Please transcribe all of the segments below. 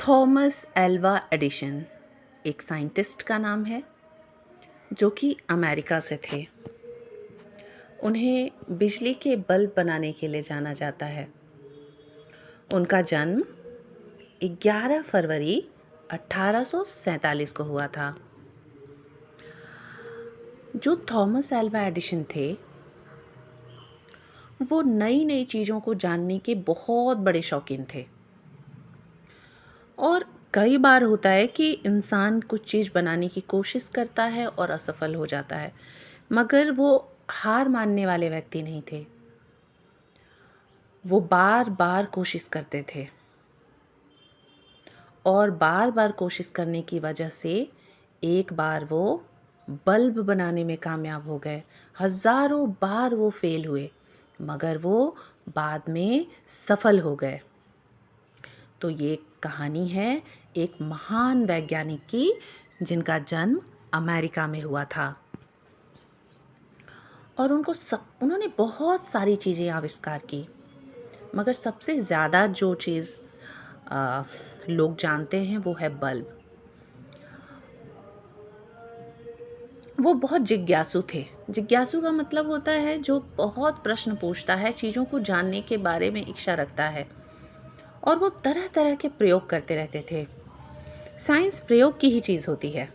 Thomas Alva Edison एक scientist का नाम है जो कि अमेरिका से थे। उन्हें बिजली के बल्ब बनाने के लिए जाना जाता है। उनका जन्म 11 फरवरी 1847 को हुआ था। जो थॉमस एल्वा एडिशन थे वो नई नई चीज़ों को जानने के बहुत बड़े शौकीन थे। और कई बार होता है कि इंसान कुछ चीज़ बनाने की कोशिश करता है और असफल हो जाता है, मगर वो हार मानने वाले व्यक्ति नहीं थे। वो बार बार कोशिश करते थे और बार बार कोशिश करने की वजह से एक बार वो बल्ब बनाने में कामयाब हो गए। हज़ारों बार वो फेल हुए मगर वो बाद में सफल हो गए। तो ये कहानी है एक महान वैज्ञानिक की जिनका जन्म अमेरिका में हुआ था। और उन्होंने बहुत सारी चीज़ें आविष्कार की, मगर सबसे ज़्यादा जो चीज़ लोग जानते हैं वो है बल्ब। वो बहुत जिज्ञासु थे। जिज्ञासु का मतलब होता है जो बहुत प्रश्न पूछता है, चीज़ों को जानने के बारे में इच्छा रखता है। और वो तरह तरह के प्रयोग करते रहते थे। साइंस प्रयोग की ही चीज़ होती है।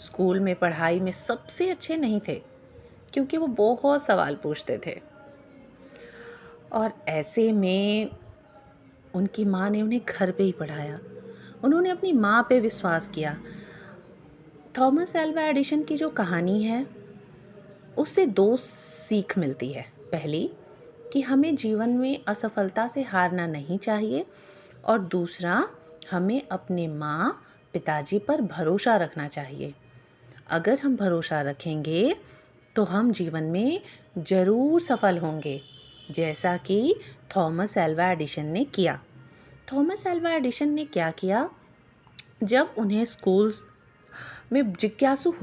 स्कूल में पढ़ाई में सबसे अच्छे नहीं थे क्योंकि वो बहुत सवाल पूछते थे। और ऐसे में उनकी माँ ने उन्हें घर पे ही पढ़ाया। उन्होंने अपनी माँ पे विश्वास किया। थॉमस एल्वा एडिशन की जो कहानी है उससे दो सीख मिलती है। पहली कि हमें जीवन में असफलता से हारना नहीं चाहिए, और दूसरा हमें अपने माँ पिताजी पर भरोसा रखना चाहिए। अगर हम भरोसा रखेंगे तो हम जीवन में ज़रूर सफल होंगे, जैसा कि थॉमस एल्वा एडिशन ने किया। थॉमस एल्वा एडिशन ने क्या किया, जब उन्हें स्कूल में जिज्ञासु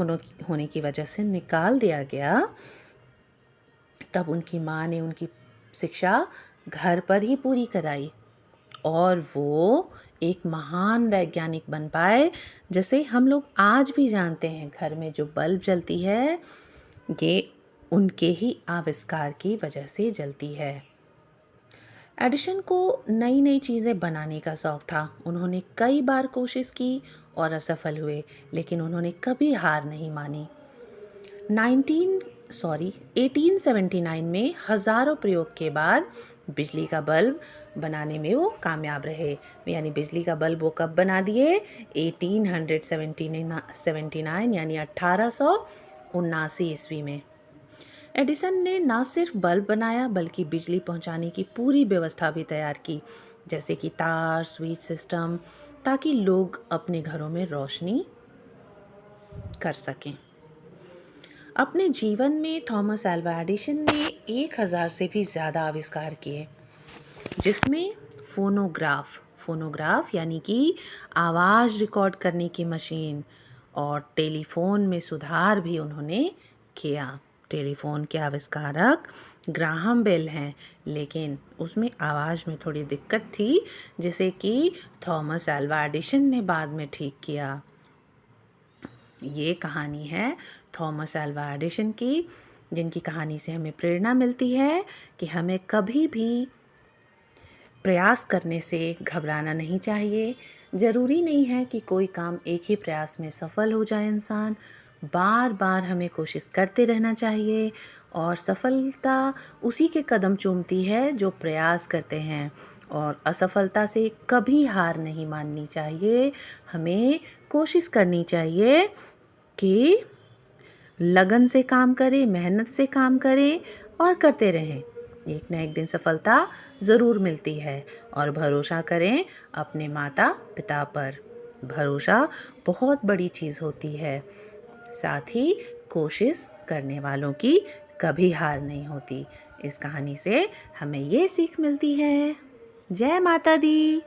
होने की वजह से निकाल दिया गया, तब उनकी माँ ने उनकी शिक्षा घर पर ही पूरी कराई और वो एक महान वैज्ञानिक बन पाए। जैसे हम लोग आज भी जानते हैं घर में जो बल्ब जलती है ये उनके ही आविष्कार की वजह से जलती है। एडिशन को नई नई चीज़ें बनाने का शौक़ था। उन्होंने कई बार कोशिश की और असफल हुए, लेकिन उन्होंने कभी हार नहीं मानी। 1879 में हज़ारों प्रयोग के बाद बिजली का बल्ब बनाने में वो कामयाब रहे। यानी बिजली का बल्ब वो कब बना दिए, 1879 यानी 1879 ईस्वी में। एडिसन ने ना सिर्फ बल्ब बनाया बल्कि बिजली पहुंचाने की पूरी व्यवस्था भी तैयार की, जैसे कि तार, स्विच सिस्टम, ताकि लोग अपने घरों में रोशनी कर सकें। अपने जीवन में थॉमस एल्वा एडिशन ने 1000 से भी ज़्यादा आविष्कार किए, जिसमें फोनोग्राफ यानी कि आवाज़ रिकॉर्ड करने की मशीन, और टेलीफोन में सुधार भी उन्होंने किया। टेलीफोन के आविष्कारक ग्राहम बेल हैं, लेकिन उसमें आवाज़ में थोड़ी दिक्कत थी, जिसे कि थॉमस एल्वा एडिशन ने बाद में ठीक किया। ये कहानी है थॉमस एल्वा एडिशन की, जिनकी कहानी से हमें प्रेरणा मिलती है कि हमें कभी भी प्रयास करने से घबराना नहीं चाहिए। ज़रूरी नहीं है कि कोई काम एक ही प्रयास में सफल हो जाए। इंसान बार बार हमें कोशिश करते रहना चाहिए, और सफलता उसी के कदम चूमती है जो प्रयास करते हैं। और असफलता से कभी हार नहीं माननी चाहिए। हमें कोशिश करनी चाहिए कि लगन से काम करें, मेहनत से काम करें और करते रहें। एक न एक दिन सफलता ज़रूर मिलती है। और भरोसा करें अपने माता पिता पर। भरोसा बहुत बड़ी चीज़ होती है। साथ ही कोशिश करने वालों की कभी हार नहीं होती। इस कहानी से हमें ये सीख मिलती है। जय माता दी।